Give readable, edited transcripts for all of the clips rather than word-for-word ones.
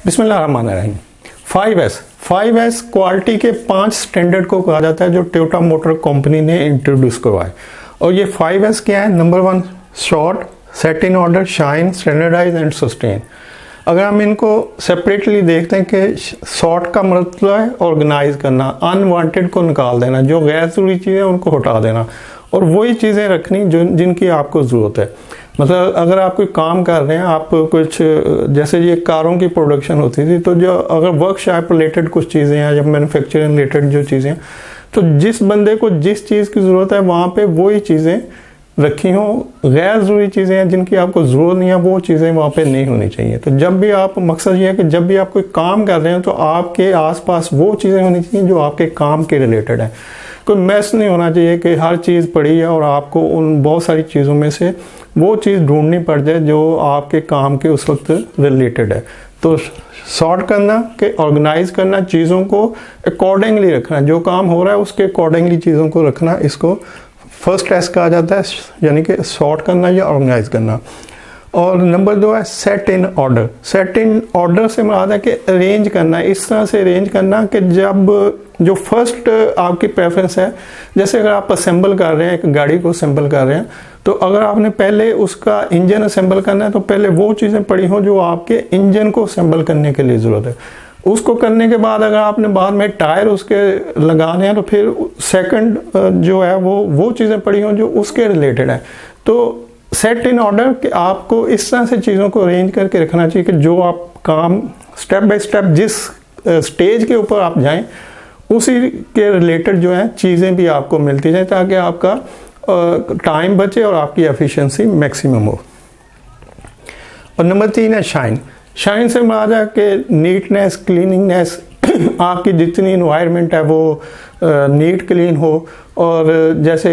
बिस्मिल्लाहिर्रहमानिर्रहीम। 5S quality के 5 standard को कहा जाता है जो टोयोटा मोटर कंपनी ने इंट्रोड्यूस करवाए। और ये 5S क्या है? Number 1 sort, set in order, shine, standardise and sustain. अगर हम इनको सेपरेटली देखते हैं कि शॉर्ट का मतलब है ऑर्गेनाइज करना, अनवांटेड को निकाल देना, जो गैर ज़रूरी चीज़ें उनको हटा देना और वही चीज़ें रखनी जो जिनकी आपको ज़रूरत है। मतलब अगर आप कोई काम कर रहे हैं, आप कुछ जैसे ये कारों की प्रोडक्शन होती थी, तो जो अगर वर्कशॉप रिलेटेड कुछ चीज़ें हैं या मैन्युफैक्चरिंग रिलेटेड जो चीज़ें, तो जिस बंदे को जिस चीज़ की ज़रूरत है वहाँ पे वही चीज़ें रखी हों। गैर ज़रूरी चीज़ें हैं जिनकी आपको ज़रूरत नहीं है, वो चीज़ें वहाँ पे नहीं होनी चाहिए। तो जब भी आप, मकसद ये है कि जब भी आप कोई काम कर रहे हैं तो आपके आसपास वो चीज़ें होनी चाहिए जो आपके काम के रिलेटेड है। कोई मैस नहीं होना चाहिए कि हर चीज़ पड़ी है और आपको उन बहुत सारी चीज़ों में से वो चीज़ ढूंढनी पड़ जाए जो आपके काम के उस वक्त रिलेटेड है। तो सॉर्ट करना कि ऑर्गेनाइज करना, चीज़ों को अकॉर्डिंगली रखना, जो काम हो रहा है उसके अकॉर्डिंगली चीज़ों को रखना, इसको फर्स्ट एस कहा जाता है, यानी कि सॉर्ट करना या ऑर्गेनाइज करना। और नंबर 2 है set in order. Set in order से मुराद है कि अरेंज करना, इस तरह से अरेंज करना कि जब जो फर्स्ट आपकी प्रेफरेंस है, जैसे अगर आप असेंबल कर रहे हैं, एक गाड़ी को असेंबल कर रहे हैं, तो अगर आपने पहले उसका इंजन असेंबल करना है तो पहले वो चीज़ें पड़ी हों जो आपके इंजन को असेंबल करने के लिए ज़रूरत है। उसको करने के बाद अगर आपने बाद में टायर उसके लगाने हैं तो फिर सेकंड जो है वो चीज़ें पड़ी हों जो उसके रिलेटेड है। तो सेट इन ऑर्डर कि आपको इस तरह से चीज़ों को अरेंज करके रखना चाहिए कि जो आप काम स्टेप बाय स्टेप जिस स्टेज के ऊपर आप जाएं उसी के रिलेटेड जो है चीज़ें भी आपको मिलती जाए, ताकि आपका टाइम बचे और आपकी एफिशिएंसी मैक्सिमम हो। और नंबर 3 है शाइन। शाइन से मुराद है कि नीटनेस, क्लीनिंगनेस, आपकी जितनी इन्वायरमेंट है वो नीट क्लीन हो। और जैसे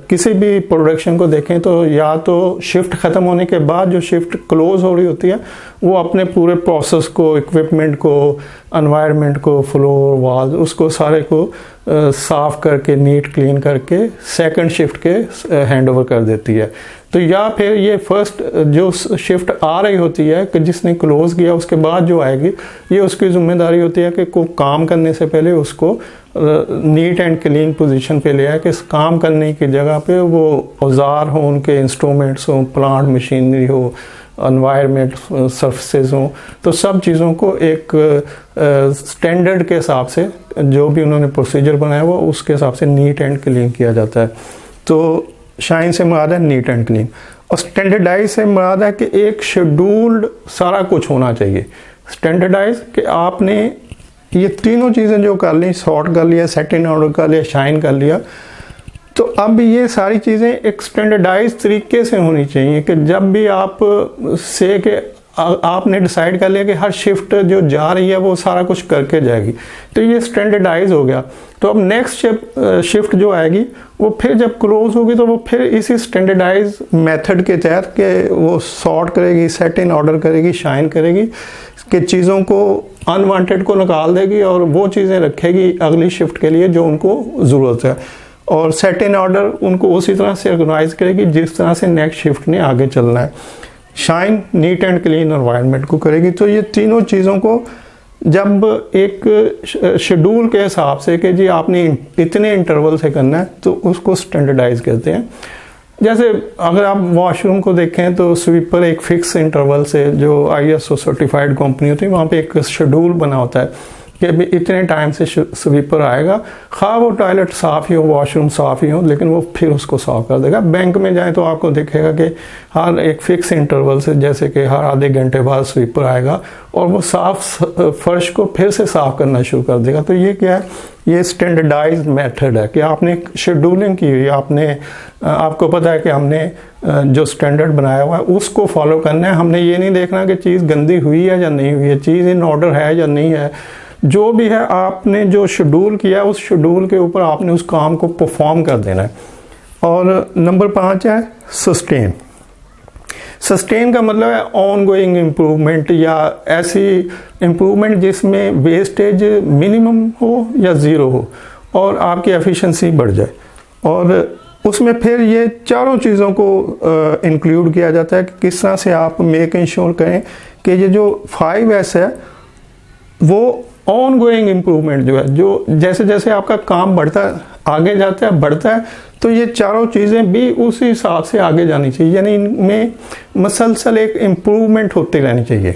किसी भी प्रोडक्शन को देखें तो या तो शिफ्ट ख़त्म होने के बाद जो शिफ्ट क्लोज हो रही होती है वो अपने पूरे प्रोसेस को, इक्विपमेंट को, एनवायरनमेंट को, फ्लोर, वॉल, उसको सारे को साफ़ करके नीट क्लीन करके सेकंड शिफ्ट के हैंड ओवर कर देती है। तो या फिर ये फर्स्ट जो शिफ्ट आ रही होती है कि जिसने क्लोज किया, उसके बाद जो आएगी ये उसकी जिम्मेदारी होती है कि को काम करने से पहले उसको नीट एंड क्लीन पोजीशन पे ले आए कि इस काम करने की जगह पे वो औजार हो, उनके इंस्ट्रूमेंट्स हो, प्लांट मशीनरी हो, एनवायरनमेंट सर्फेसेस हों, तो सब चीज़ों को एक स्टैंडर्ड के हिसाब से जो भी उन्होंने प्रोसीजर बनाया हुआ उसके हिसाब से नीट एंड क्लीन किया जाता है। तो शाइन से मुराद है नीट एंड क्लीन। और स्टैंडर्डाइज से मुराद है कि एक शेड्यूल्ड सारा कुछ होना चाहिए। स्टैंडर्डाइज कि आपने ये तीनों चीज़ें जो कर ली, सॉर्ट कर लिया, सेट इन ऑर्डर कर लिया, शाइन कर लिया, तो अब ये सारी चीज़ें एक स्टैंडर्डाइज तरीके से होनी चाहिए कि जब भी आप से कि आपने डिसाइड कर लिया कि हर शिफ्ट जो जा रही है वो सारा कुछ करके जाएगी, तो ये स्टैंडर्डाइज हो गया। तो अब नेक्स्ट शिफ्ट जो आएगी वो फिर जब क्लोज होगी तो वो फिर इसी स्टैंडर्डाइज मेथड के तहत कि वो सॉर्ट करेगी, सेट इन ऑर्डर करेगी, शाइन करेगी, कि चीज़ों को अनवांटेड को निकाल देगी और वो चीज़ें रखेगी अगली शिफ्ट के लिए जो उनको ज़रूरत है। और सेट इन ऑर्डर उनको उसी तरह से ऑर्गेनाइज करेगी जिस तरह से नेक्स्ट शिफ्ट ने आगे चलना है। Shine neat and clean environment को करेगी। तो ये तीनों चीज़ों को जब एक शेड्यूल के हिसाब से कि जी आपने इतने इंटरवल से करना है तो उसको स्टैंडर्डाइज कहते हैं। जैसे अगर आप वॉशरूम को देखें तो स्वीपर एक फिक्स इंटरवल से, जो ISO सर्टिफाइड कंपनी होती है वहाँ पे एक शेड्यूल बना होता है कि अभी इतने टाइम से स्वीपर आएगा, खा वो टॉयलेट साफ़ ही हो, वॉशरूम साफ़ ही हो, लेकिन वो फिर उसको साफ़ कर देगा। बैंक में जाए तो आपको दिखेगा कि हर एक फिक्स इंटरवल से, जैसे कि हर आधे घंटे बाद स्वीपर आएगा और वो साफ़ फर्श को फिर से साफ़ करना शुरू कर देगा। तो ये क्या है? ये स्टैंडर्डाइज्ड मेथड है कि आपने शेड्यूलिंग की हुई, आपने आपको पता है कि हमने जो स्टैंडर्ड बनाया हुआ है उसको फॉलो करना है। हमने ये नहीं देखना कि चीज़ गंदी हुई है या नहीं हुई है, चीज़ इन ऑर्डर है या नहीं है, जो भी है आपने जो शेड्यूल किया उस शेड्यूल के ऊपर आपने उस काम को परफॉर्म कर देना है। और नंबर 5 है सस्टेन। सस्टेन का मतलब है ऑन गोइंग इम्प्रूवमेंट, या ऐसी इम्प्रूवमेंट जिसमें वेस्टेज मिनिमम हो या ज़ीरो हो और आपकी एफिशिएंसी बढ़ जाए। और उसमें फिर ये चारों चीज़ों को इंक्लूड किया जाता है कि किस तरह से आप मेक इंश्योर करें कि ये जो 5S है वो ऑन गोइंग इम्प्रूवमेंट जो है, जो जैसे जैसे आपका काम बढ़ता है, आगे जाता है, बढ़ता है, तो ये चारों चीज़ें भी उस हिसाब से आगे जानी चाहिए, यानी इनमें मसलसल एक इम्प्रूवमेंट होती रहनी चाहिए।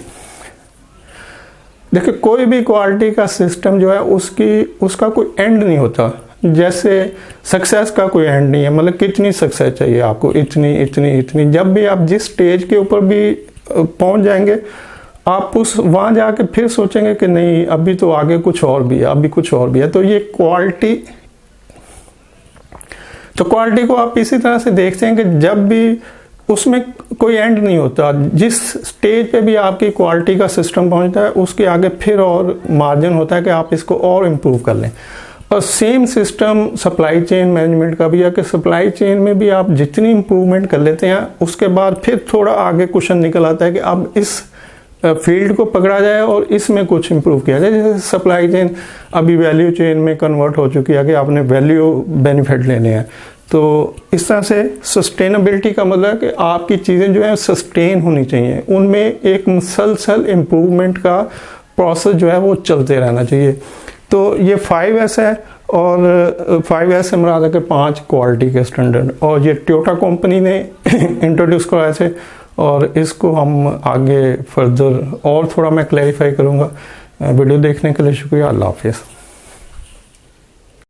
देखिए कोई भी क्वालिटी का सिस्टम जो है उसका कोई एंड नहीं होता। जैसे सक्सेस का कोई एंड नहीं है, मतलब कितनी सक्सेस चाहिए आपको, इतनी इतनी इतनी। जब भी आप जिस स्टेज के ऊपर भी पहुंच जाएंगे, आप वहां जाके फिर सोचेंगे कि नहीं अभी तो आगे कुछ और भी है, अभी कुछ और भी है। तो ये क्वालिटी को आप इसी तरह से देखते हैं कि जब भी उसमें कोई एंड नहीं होता, जिस स्टेज पे भी आपकी क्वालिटी का सिस्टम पहुंचता है उसके आगे फिर और मार्जिन होता है कि आप इसको और इम्प्रूव कर लें। और same system supply chain management का भी है कि सप्लाई चेन में भी आप जितनी इम्प्रूवमेंट कर लेते हैं उसके बाद फिर थोड़ा आगे क्वेश्चन निकल आता है कि अब इस फील्ड को पकड़ा जाए और इसमें कुछ इम्प्रूव किया जाए। जैसे सप्लाई चेन अभी वैल्यू चेन में कन्वर्ट हो चुकी है कि आपने वैल्यू बेनिफिट लेने हैं। तो इस तरह से सस्टेनेबिलिटी का मतलब है कि आपकी चीज़ें जो है सस्टेन होनी चाहिए, उनमें एक मुसलसल इम्प्रूवमेंट का प्रोसेस जो है वो चलते रहना चाहिए। तो ये 5S है, और 5S से मुराद है कि 5 क्वालिटी के स्टैंडर्ड, और ये टोयोटा कंपनी ने इंट्रोड्यूस कराए थे, और इसको हम आगे फर्दर और थोड़ा मैं क्लैरिफाई करूँगा। वीडियो देखने के लिए शुक्रिया। अल्लाह हाफिज़।